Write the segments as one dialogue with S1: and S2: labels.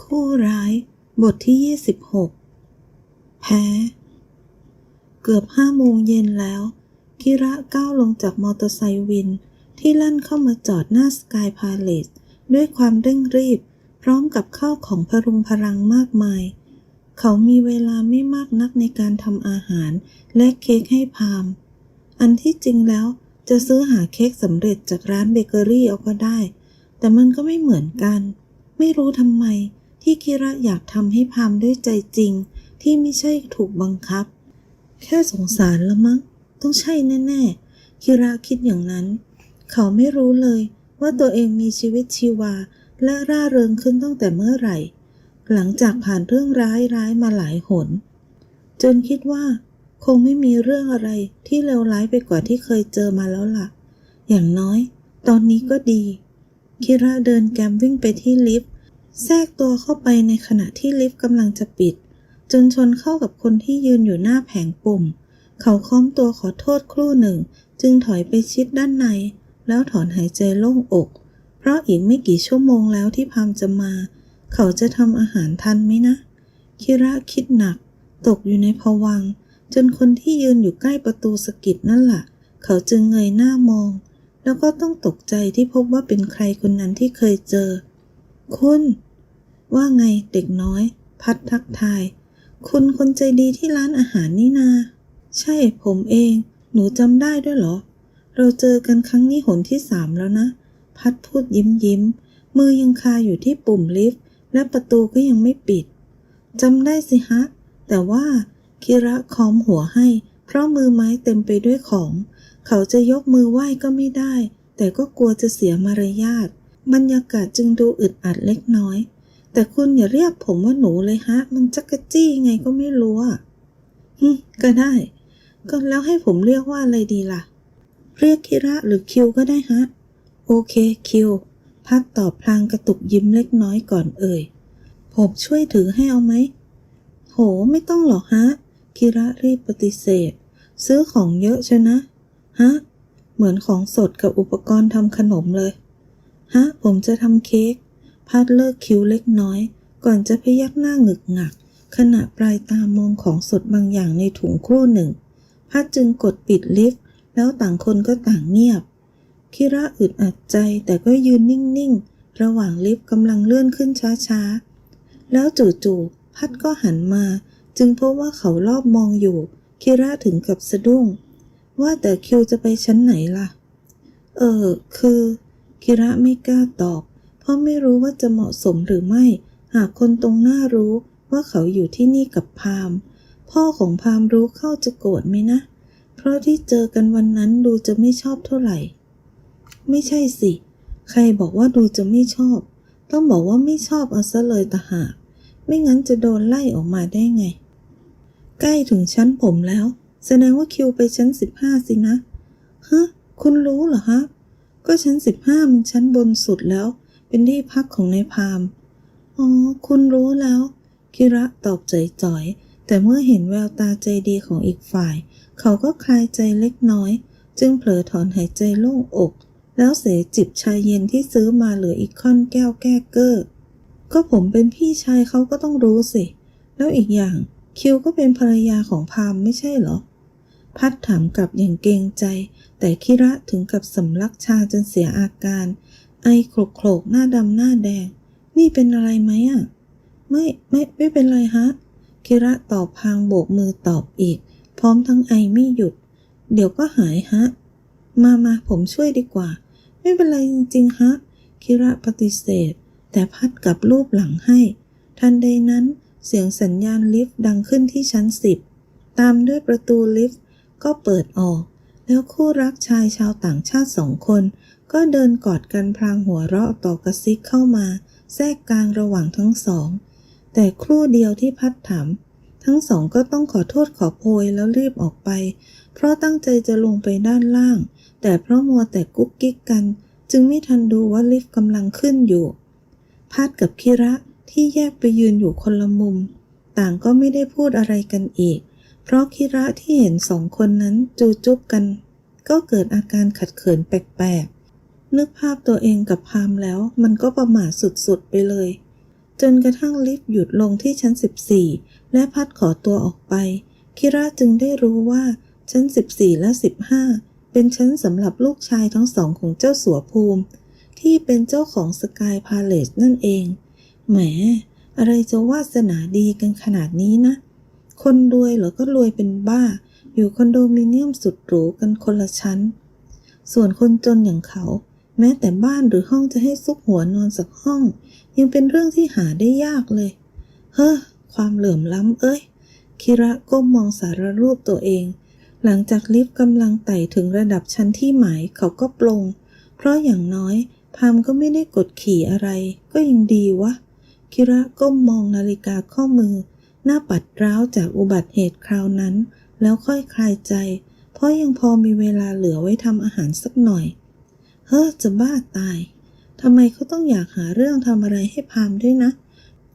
S1: คู่ร้ายบทที่26แพ้เกือบ5 โมงเย็นแล้วคิระก้าวลงจากมอเตอร์ไซค์วินที่ลั่นเข้ามาจอดหน้าสกายพาเลสด้วยความเร่งรีบพร้อมกับข้าวของพรุงพรังมากมายเขามีเวลาไม่มากนักในการทำอาหารและเค้กให้พามอันที่จริงแล้วจะซื้อหาเค้กสำเร็จจากร้านเบเกอรี่เอาก็ได้แต่มันก็ไม่เหมือนกันไม่รู้ทำไมที่คิระอยากทำให้พามด้วยใจจริงที่ไม่ใช่ถูกบังคับแค่สงสารละมั้งต้องใช่แน่ๆคิระคิดอย่างนั้นเขาไม่รู้เลยว่าตัวเองมีชีวิตชีวาและร่าเริงขึ้นตั้งแต่เมื่อไหร่หลังจากผ่านเรื่องร้ายมาหลายหนจนคิดว่าคงไม่มีเรื่องอะไรที่เลวร้ายไปกว่าที่เคยเจอมาแล้วล่ะอย่างน้อยตอนนี้ก็ดีคิระเดินแกมวิ่งไปที่ลิฟต์แทรกตัวเข้าไปในขณะที่ลิฟต์กำลังจะปิดจนชนเข้ากับคนที่ยืนอยู่หน้าแผงปุ่มเขาค้อมตัวขอโทษครู่หนึ่งจึงถอยไปชิดด้านในแล้วถอนหายใจโล่งอกเพราะอีกไม่กี่ชั่วโมงแล้วที่พามจะมาเขาจะทำอาหารทันไหมนะคิระคิดหนักตกอยู่ในภวังค์จนคนที่ยืนอยู่ใกล้ประตูสะกิดนั่นล่ะเขาจึงเงยหน้ามองแล้วก็ต้องตกใจที่พบว่าเป็นใครคนนั้นที่เคยเจอคุณว่าไงเด็กน้อยพัดทักทายคุณคนใจดีที่ร้านอาหารนี่นาใช่ผมเองหนูจำได้ด้วยเหรอเราเจอกันครั้งนี้หนที่3แล้วนะพัดพูดยิ้มมือยังคาอยู่ที่ปุ่มลิฟต์และประตูก็ยังไม่ปิดจำได้สิฮะแต่ว่าคิระค้อมหัวให้เพราะมือไม้เต็มไปด้วยของเขาจะยกมือไหว้ก็ไม่ได้แต่ก็กลัวจะเสียมารยาทบรรยากาศจึงดูอึดอัดเล็กน้อยแต่คุณอย่าเรียกผมว่าหนูเลยฮะมันจักรจี้ไงก็ไม่รู้อ่ะก็ได้ก็แล้วให้ผมเรียกว่าอะไรดีล่ะเรียกคิระหรือคิวก็ได้ฮะโอเคคิวพัดตอบพลางกระตุกยิ้มเล็กน้อยก่อนผมช่วยถือให้เอาไหมโหไม่ต้องหรอกฮะคิระรีบปฏิเสธซื้อของเยอะใช่นะฮะเหมือนของสดกับอุปกรณ์ทำขนมเลยฮะผมจะทำเค้กพัดเลิกคิ้วเล็กน้อยก่อนจะพยักหน้าหงึกงักขณะปลายตามองของสดบางอย่างในถุงครู่หนึ่งพัดจึงกดปิดลิฟต์แล้วต่างคนก็ต่างเงียบคิระอึดอัดใจแต่ก็ยืนนิ่งๆระหว่างลิฟต์กำลังเลื่อนขึ้นช้าๆแล้วจู่ๆพัดก็หันมาจึงพบว่าเขารอบมองอยู่คิระถึงกับสะดุ้งว่าแต่คิวจะไปชั้นไหนล่ะคือคิระไม่กล้าตอบเพราะไม่รู้ว่าจะเหมาะสมหรือไม่หากคนตรงหน้ารู้ว่าเขาอยู่ที่นี่กับพามพ่อของพามรู้เข้าจะโกรธไหมนะเพราะที่เจอกันวันนั้นดูจะไม่ชอบเท่าไหร่ไม่ใช่สิใครบอกว่าดูจะไม่ชอบต้องบอกว่าไม่ชอบเอาซะเลยต่างหากไม่งั้นจะโดนไล่ออกมาได้ไงใกล้ถึงชั้นผมแล้วแสดงว่าคิวไปชั้น15สินะฮะคุณรู้เหรอฮะก็ชั้น15มันชั้นบนสุดแล้วเป็นที่พักของนายพามอ๋อคุณรู้แล้วคิระตอบจ่อยๆแต่เมื่อเห็นแววตาใจดีของอีกฝ่ายเขาก็คลายใจเล็กน้อยจึงเผลอถอนหายใจโล่งอกแล้วเสจิบชาเย็นที่ซื้อมาเหลืออีกค่อนแก้วแก้เก้อก็ผมเป็นพี่ชายเขาก็ต้องรู้สิแล้วอีกอย่างคิวก็เป็นภรรยาของพามไม่ใช่เหรอพัดถามกลับอย่างเกรงใจแต่คิระถึงกับสำลักชาจนเสียอาการไอโคลกหน้าดำหน้าแดงนี่เป็นอะไรไหมอ่ะไม่เป็นไรฮะคิระตอบพลางโบกมือตอบอีกพร้อมทั้งไอไม่หยุดเดี๋ยวก็หายฮะมาผมช่วยดีกว่าไม่เป็นไรจริงๆฮะคิระปฏิเสธแต่พัดกลับลูบหลังให้ทันใดนั้นเสียงสัญญาณลิฟต์ดังขึ้นที่ชั้น10ตามด้วยประตูลิฟต์ก็เปิดออกแล้วคู่รักชายชาวต่างชาติ2 คนก็เดินกอดกันพลางหัวเราะต่อกระซิกเข้ามาแทรกกลางระหว่างทั้งสองแต่ครู่เดียวที่พัดถามทั้งสองก็ต้องขอโทษขอโพยแล้วรีบออกไปเพราะตั้งใจจะลงไปด้านล่างแต่เพราะมัวแต่กุ๊กกิ๊กกันจึงไม่ทันดูว่าลิฟต์กำลังขึ้นอยู่พัดกับคิระที่แยกไปยืนอยู่คนละมุมต่างก็ไม่ได้พูดอะไรกันอีกเพราะคิระที่เห็น2 คนนั้นจูจุ๊บกันก็เกิดอาการขัดเขินแปลกๆนึกภาพตัวเองกับพามแล้วมันก็ประหม่าสุดๆไปเลย จนกระทั่งลิฟต์หยุดลงที่ชั้น14และพัดขอตัวออกไปคิระจึงได้รู้ว่าชั้น14และ15เป็นชั้นสำหรับลูกชายทั้งสองของเจ้าสัวภูมิที่เป็นเจ้าของสกายพาเลสนั่นเองแหมอะไรจะวาสนาดีกันขนาดนี้นะคนรวยเหรอก็รวยเป็นบ้าอยู่คอนโดมิเนียมสุดหรูกันคนละชั้นส่วนคนจนอย่างเขาแม้แต่บ้านหรือห้องจะให้ซุกหัวนอนสักห้องยังเป็นเรื่องที่หาได้ยากเลยเฮ้อความเหลื่อมล้ำเอ้ยคิระก้มมองสารรูปตัวเองหลังจากลิฟต์กำลังไต่ถึงระดับชั้นที่หมายเขาก็ปลงเพราะอย่างน้อยพามก็ไม่ได้กดขี่อะไรก็ยังดีวะคิระก้มมองนาฬิกาข้อมือหน้าปัดร้าวจากอุบัติเหตุคราวนั้นแล้วค่อยคลายใจเพราะยังพอมีเวลาเหลือไว้ทำอาหารสักหน่อยเฮ้อจะบ้าตายทำไมเขาต้องอยากหาเรื่องทำอะไรให้พามด้วยนะ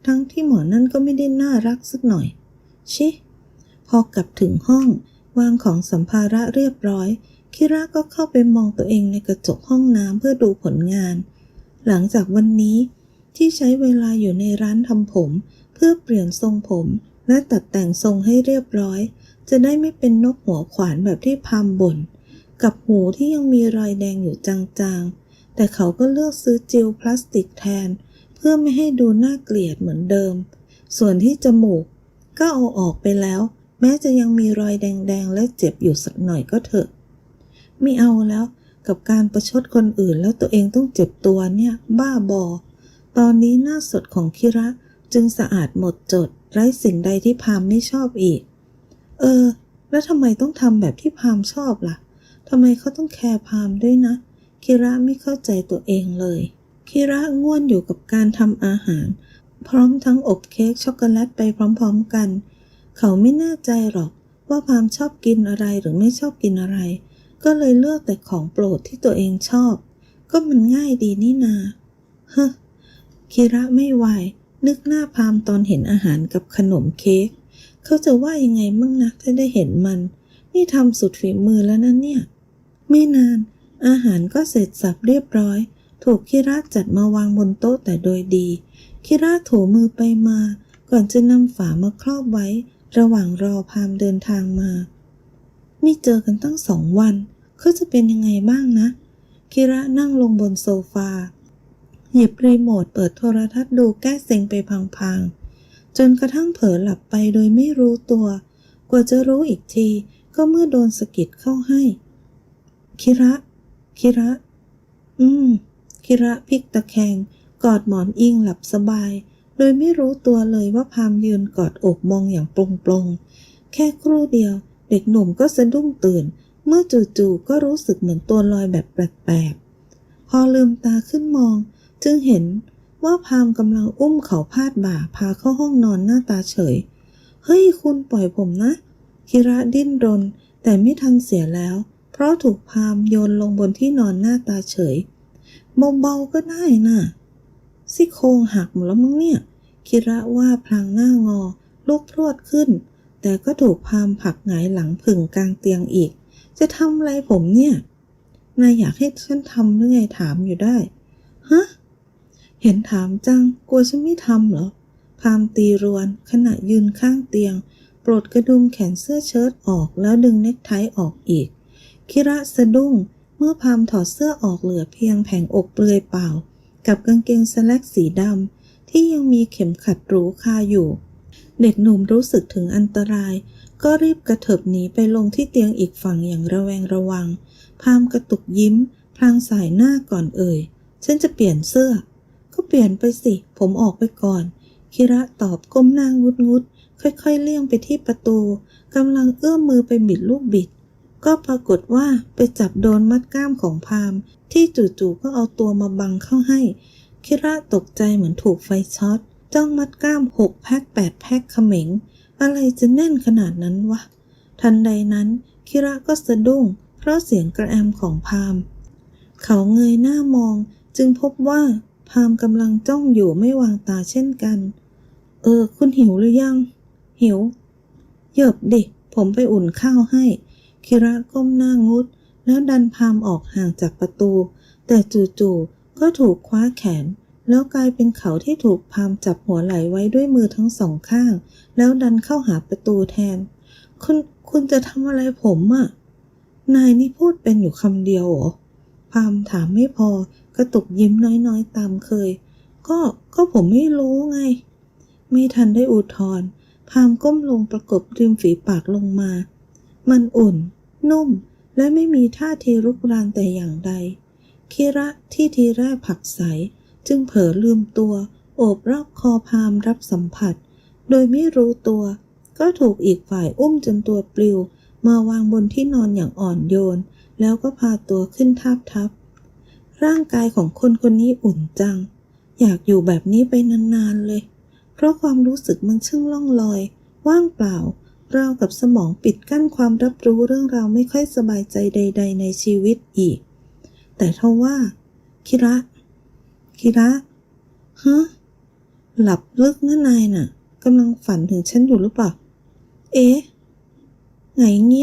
S1: ทั้งที่หมอนั่นก็ไม่ได้น่ารักสักหน่อยชิพอกลับถึงห้องวางของสัมภาระเรียบร้อยคิระก็เข้าไปมองตัวเองในกระจกห้องน้ำเพื่อดูผลงานหลังจากวันนี้ที่ใช้เวลาอยู่ในร้านทำผมเพื่อเปลี่ยนทรงผมและตัดแต่งทรงให้เรียบร้อยจะได้ไม่เป็นนกหัวขวานแบบที่พามบ่นกับหูที่ยังมีรอยแดงอยู่จางๆแต่เขาก็เลือกซื้อเจลพลาสติกแทนเพื่อไม่ให้ดูน่าเกลียดเหมือนเดิมส่วนที่จมูกก็เอาออกไปแล้วแม้จะยังมีรอยแดงๆและเจ็บอยู่สักหน่อยก็เถอะไม่เอาแล้วกับการประชดคนอื่นแล้วตัวเองต้องเจ็บตัวเนี่ยบ้าบอตอนนี้หน้าสดของคิระจึงสะอาดหมดจดไร้สิ่งใดที่พามไม่ชอบอีกแล้วทำไมต้องทำแบบที่พามชอบล่ะทำไมเขาต้องแคร์พามด้วยนะคิระไม่เข้าใจตัวเองเลยคิระง่วนอยู่กับการทำอาหารพร้อมทั้งอบเค้กช็อกโกแลตไปพร้อมๆกันเขาไม่แน่ใจหรอกว่าพามชอบกินอะไรหรือไม่ชอบกินอะไรก็เลยเลือกแต่ของโปรดที่ตัวเองชอบก็มันง่ายดีนี่นาเฮ้อคิระไม่ไหวนึกหน้าพามตอนเห็นอาหารกับขนมเค้กเขาจะว่ายังไงมั่งนะถ้าได้เห็นมันนี่ทำสุดฝีมือแล้วนะเนี่ยไม่นานอาหารก็เสร็จสับเรียบร้อยถูกคิระจัดมาวางบนโต๊ะแต่โดยดีคิระถูมือไปมาก่อนจะนำฝามาครอบไว้ระหว่างรอพามเดินทางมาไม่เจอกันตั้ง2 วันเขาจะเป็นยังไงบ้างนะคิระนั่งลงบนโซฟาหยิบรีโมทเปิดโทรทัศน์ดูแก้เซ็งไปพลางๆจนกระทั่งเผลอหลับไปโดยไม่รู้ตัวกว่าจะรู้อีกทีก็เมื่อโดนสะกิดเข้าให้คิระคิระพลิกตะแคงกอดหมอนอิงหลับสบายโดยไม่รู้ตัวเลยว่าพามยืนกอดอกมองอย่างปลงๆแค่ครู่เดียวเด็กหนุ่มก็สะดุ้งตื่นเมื่อจู่ๆก็รู้สึกเหมือนตัวลอยแบบแปลกๆพอลืมตาขึ้นมองจึงเห็นว่าพามกำลังอุ้มเขาพาดบ่าพาเข้าห้องนอนหน้าตาเฉยเฮ้ยคุณปล่อยผมนะคิระดิ้นรนแต่ไม่ทันเสียแล้วเพราะถูกพามโยนลงบนที่นอนหน้าตาเฉยเบาๆก็ได้น่ะซี่โครงหักหมดแล้วมั้งเนี่ยคิระว่าพลางหน้างอลุกพรวดขึ้นแต่ก็ถูกพามผลักหงายหลังผึ่งกลางเตียงอีกจะทำอะไรผมเนี่ยนายอยากให้ฉันทำหรือไงถามอยู่ได้ฮะเห็นถามจังกลัวฉันไม่ทำเหรอพามตีรวนขณะยืนข้างเตียงปลดกระดุมแขนเสื้อเชิ้ตออกแล้วดึงเน็กไทออกอีกคิระสะดุ้งเมื่อพามถอดเสื้อออกเหลือเพียงแผงอกเปลือยเปล่ากับกางเกงสแล็กสีดำที่ยังมีเข็มขัดหรูคาอยู่เด็กหนุ่มรู้สึกถึงอันตรายก็รีบกระเถิบหนีไปลงที่เตียงอีกฝั่งอย่างระแวงระวังพามกระตุกยิ้มพลางสายหน้าก่อนฉันจะเปลี่ยนเสื้อก็เปลี่ยนไปสิผมออกไปก่อนคิระตอบก้มหน้างุดค่อยๆเลี่ยงไปที่ประตูกำลังเอื้อมมือไปบิดลูกบิดก็ปรากฏว่าไปจับโดนมัดกล้ามของพามที่จู่ๆก็เอาตัวมาบังเข้าให้คิระตกใจเหมือนถูกไฟช็อตจ้องมัดกล้าม6 แพ็ค8 แพ็คเขม็งอะไรจะแน่นขนาดนั้นวะทันใดนั้นคิระก็สะดุ้งเพราะเสียงกระแอมของพามเขาเงยหน้ามองจึงพบว่าพามกำลังจ้องอยู่ไม่วางตาเช่นกันคุณหิวหรือยังหิวเหยิบดิผมไปอุ่นข้าวให้คิระก้มหน้างุดแล้วดันพามออกห่างจากประตูแต่จู่ๆก็ถูกคว้าแขน แล้วกลายเป็นเขาที่ถูกพามจับหัวไหล่ไว้ด้วยมือทั้งสองข้างแล้วดันเข้าหาประตูแทนคุณจะทำอะไรผมอ่ะนายนี่พูดเป็นอยู่คำเดียวเหรอพามถามไม่พอกระตุกยิ้มน้อยๆตามเคยก็ผมไม่รู้ไงไม่ทันได้อุทธรณ์พามก้มลงประกบริมฝีปากลงมามันอุ่นนุ่มและไม่มีท่าทีรุกรานแต่อย่างใดคิระที่ทีแรกผลักไสจึงเผลอลืมตัวโอบรอบคอพามรับสัมผัสโดยไม่รู้ตัวก็ถูกอีกฝ่ายอุ้มจนตัวปลิวมาวางบนที่นอนอย่างอ่อนโยนแล้วก็พาตัวขึ้นทาบทับร่างกายของคนคนนี้อุ่นจังอยากอยู่แบบนี้ไปนานๆเลยเพราะความรู้สึกมันช่างล่องลอยว่างเปล่าราวกับสมองปิดกั้นความรับรู้เรื่องราวไม่ค่อยสบายใจใดๆในชีวิตอีกแต่ทว่าคิระฮะหลับลึกนะนายน่ะกำลังฝันถึงฉันอยู่หรือเปล่าเอ๊ะไงเงี้ย